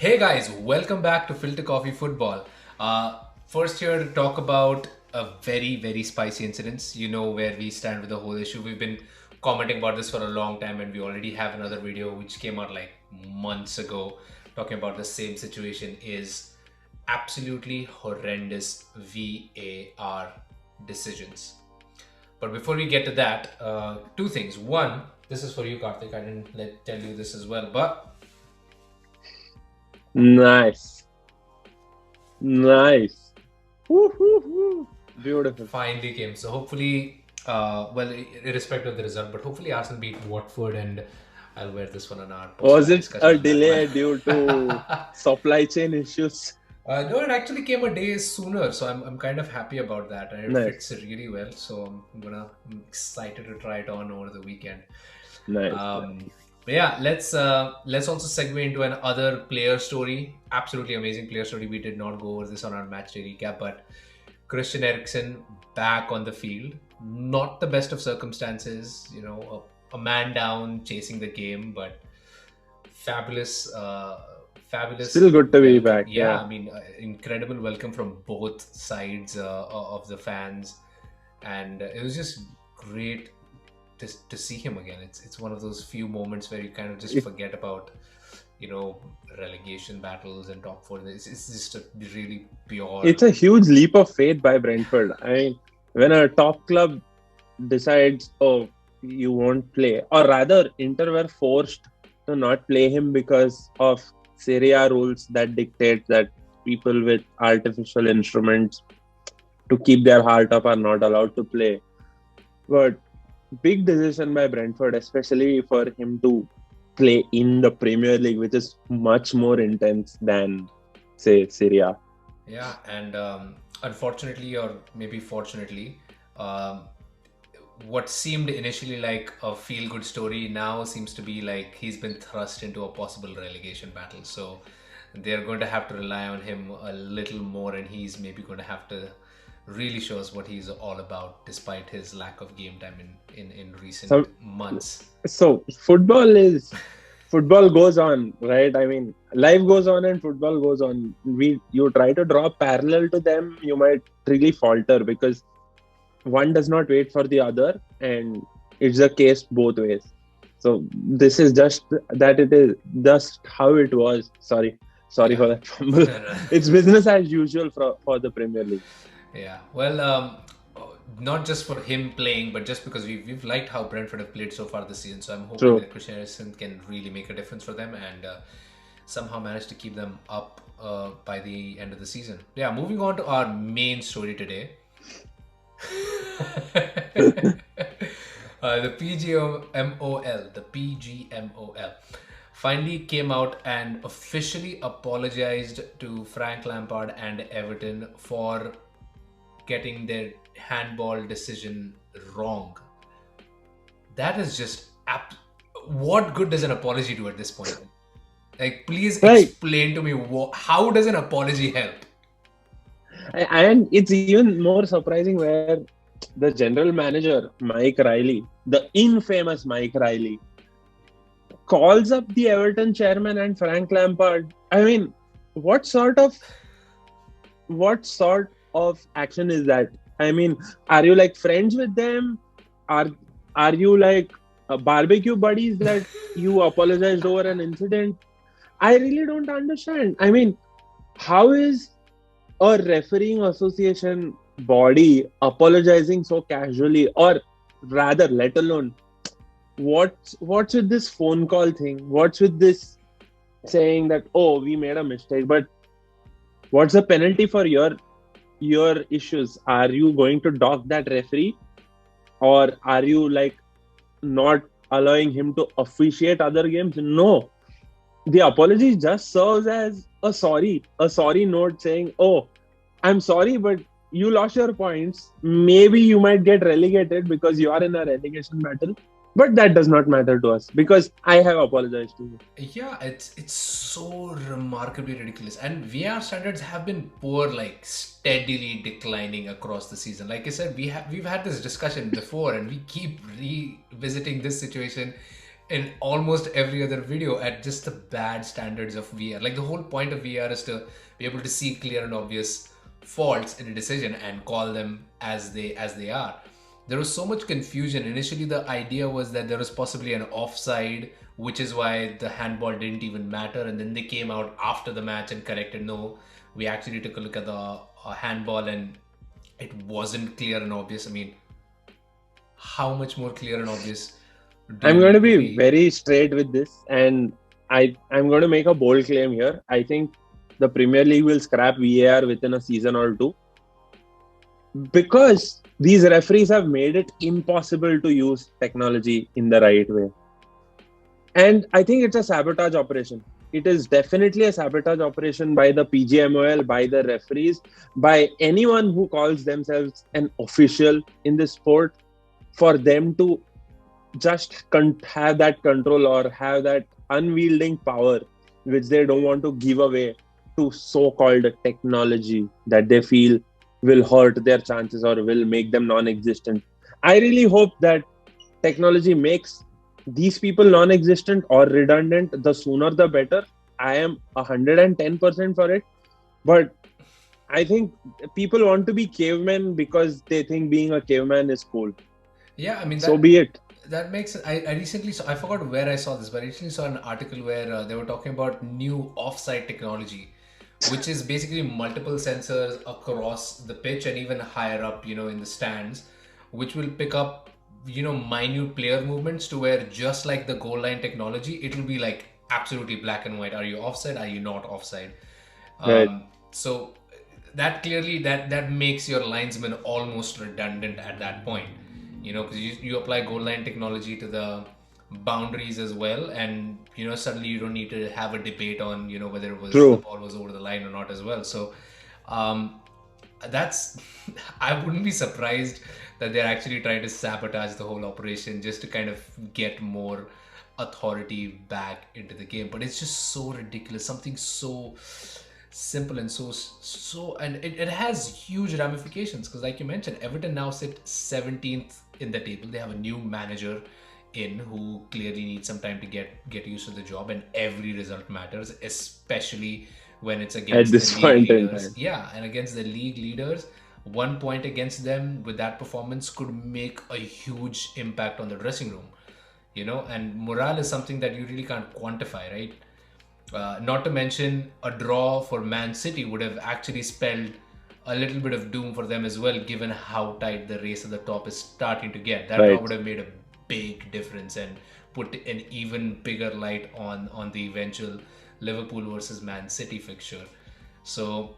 Hey guys, welcome back to Filter Coffee Football. First here to talk about a very spicy incident. You know where we stand with the whole issue. We've been commenting about this for a long time, and we already have another video which came out like months ago talking about the same situation. Is absolutely horrendous VAR decisions. But before we get to that, two things. One, this is for you, Karthik. I didn't tell you this as well, but Nice. Nice. Woo, woo, woo. Beautiful. finally came. So hopefully, irrespective of the result, but hopefully Arsenal beat Watford, and I'll wear this one on our Was post-match it a discussion on that one. delay due to supply chain issues? No, it actually came a day sooner, so I'm kind of happy about that, and it Nice. fits really well. So I'm excited to try it on over the weekend. Nice. Um, but yeah, let's also segue into an other player story. Absolutely amazing player story. We did not go over this on our match day recap, but Christian Eriksen back on the field. Not the best of circumstances, a man down chasing the game, but fabulous, Still fabulous good to be welcome. back. Yeah, Yeah. I mean, incredible welcome from both sides of the fans, and it was just great to see him again. It's one of those few moments where you kind of just It, forget about relegation battles and top four. It's just a really pure. it's a huge leap of faith by Brentford. I mean, when a top club decides, oh, you won't play, or rather, Inter were forced to not play him because of Serie A rules that dictate that people with artificial instruments to keep their heart up are not allowed to play. But big decision by Brentford, especially for him to play in the Premier League, which is much more intense than, say, Syria. Yeah, and unfortunately, or maybe fortunately, um, what seemed initially like a feel good story now seems to be like he's been thrust into a possible relegation battle. So they're going to have to rely on him a little more, and he's maybe going to have to really show us what he's all about, despite his lack of game time in recent So, months. so football goes on, right? I mean, life goes on and football goes on. You try to draw parallel to them, you might really falter because one does not wait for the other, and it's a case both ways. So this is just that it is just how it was. Sorry Yeah. for that fumble. It's business as usual for the Premier League. Yeah, well, not just for him playing, but just because we've liked how Brentford have played so far this season. So I'm hoping True. that Christian Eriksen can really make a difference for them and somehow manage to keep them up by the end of the season. Yeah, moving on to our main story today. The PGMOL finally came out and officially apologized to Frank Lampard and Everton for getting their handball decision wrong. That is just what good does an apology do at this point? Like, please Right. explain to me how does an apology help? And it's even more surprising where the general manager, Mike Riley, the infamous Mike Riley, calls up the Everton chairman and Frank Lampard. I mean, what sort of what sort of action is that? I mean, are you like friends with them? Are are you like barbecue buddies that you apologized over an incident? I really don't understand. I mean, how is a refereeing association body apologizing so casually, or rather, let alone what's with this phone call thing? What's with this saying that, oh, we made a mistake? But what's the penalty for your issues? Are you going to dock that referee, or are you like not allowing him to officiate other games? No, the apology just serves as a sorry note saying, oh, I'm sorry, but you lost your points. Maybe you might get relegated because you are in a relegation battle, but that does not matter to us because I have apologized to you. Yeah, it's so remarkably ridiculous, and VR standards have been poor, like steadily declining across the season. Like I said, we've had this discussion before, and we keep revisiting this situation in almost every other video at just the bad standards of VR. Like the whole point of VR is to be able to see clear and obvious faults in a decision and call them as they are. There was so much confusion. Initially, the idea was that there was possibly an offside, which is why the handball didn't even matter. And then they came out after the match and corrected, no, we actually took a look at the handball and it wasn't clear and obvious. I mean, how much more clear and obvious do I'm you going to need to be be? very straight with this, and I'm going to make a bold claim here. I think the Premier League will scrap VAR within a season or two because these referees have made it impossible to use technology in the right way. And I think it's a sabotage operation. It is definitely a sabotage operation by the PGMOL, by the referees, by anyone who calls themselves an official in this sport, for them to just have that control or have that unwielding power which they don't want to give away to so-called technology that they feel will hurt their chances or will make them non-existent. I really hope that technology makes these people non-existent or redundant. The sooner the better. I am 110% for it. But I think people want to be cavemen because they think being a caveman is cool. Yeah, I mean So be it. that makes it. I recently saw, I forgot where I saw this, but I recently saw an article where they were talking about new offside technology, which is basically multiple sensors across the pitch and even higher up, in the stands, which will pick up, minute player movements to where, just like the goal line technology, it will be like absolutely black and white. Are you offside? Are you not offside? Right. So that clearly that makes your linesman almost redundant at that point, because you apply goal line technology to the boundaries as well, and suddenly you don't need to have a debate on whether the True. ball was over the line or not as well. So um, that's I wouldn't be surprised that they're actually trying to sabotage the whole operation just to kind of get more authority back into the game. But it's just so ridiculous, something so simple and and it has huge ramifications, because like you mentioned, Everton now sit 17th in the table. They have a new manager in who clearly needs some time to get used to the job, and every result matters, especially when it's At against the this league point in leaders. time. Yeah, and against the league leaders, 1 point against them with that performance could make a huge impact on the dressing room. And morale is something that you really can't quantify, right? Not to mention, a draw for Man City would have actually spelled a little bit of doom for them as well, given how tight the race at the top is starting to get. That draw Right. would have made a big difference and put an even bigger light on the eventual Liverpool versus Man City fixture. So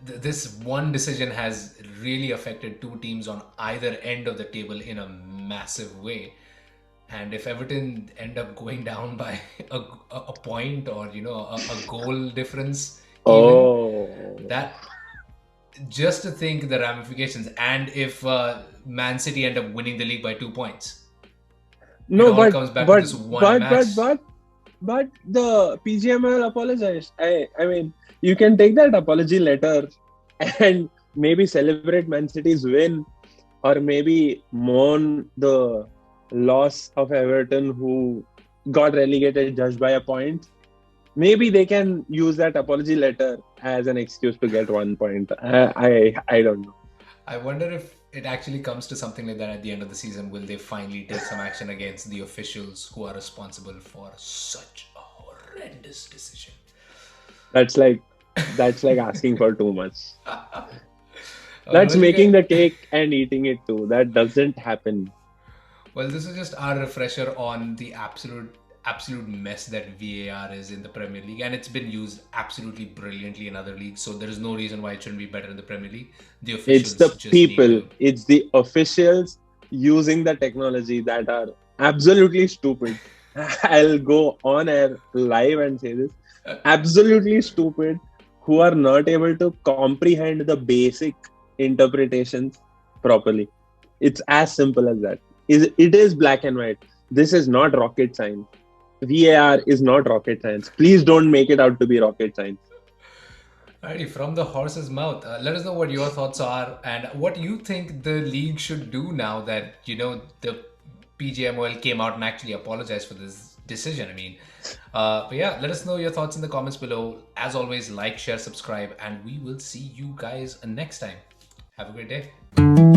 this one decision has really affected two teams on either end of the table in a massive way. And if Everton end up going down by a point, or a goal difference, even Oh. that, just to think the ramifications, and if Man City end up winning the league by 2 points, it No, all but comes back to but this one but match. but but but the PGML apologized. I mean, you can take that apology letter and maybe celebrate Man City's win, or maybe mourn the loss of Everton, who got relegated just by a point. Maybe they can use that apology letter as an excuse to get 1 point. I don't know. I wonder if it actually comes to something like that at the end of the season. Will they finally take some action against the officials who are responsible for such a horrendous decision? That's like that's like asking for too much. That's Well, you making guys, the cake and eating it too. That doesn't happen. well, this is just our refresher on the absolute mess that VAR is in the Premier League, and it's been used absolutely brilliantly in other leagues. So there is no reason why it shouldn't be better in the Premier League. The It's officials the just need people, to. it's the officials using the technology that are absolutely stupid. I'll go on air live and say this. Absolutely stupid, who are not able to comprehend the basic interpretations properly. It's as simple as that. It is black and white. This is not rocket science. VAR is not rocket science. Please don't make it out to be rocket science. Alrighty, from the horse's mouth. Let us know what your thoughts are and what you think the league should do now that the PGMOL came out and actually apologized for this decision. I mean, but yeah, let us know your thoughts in the comments below. As always, like, share, subscribe, and we will see you guys next time. Have a great day.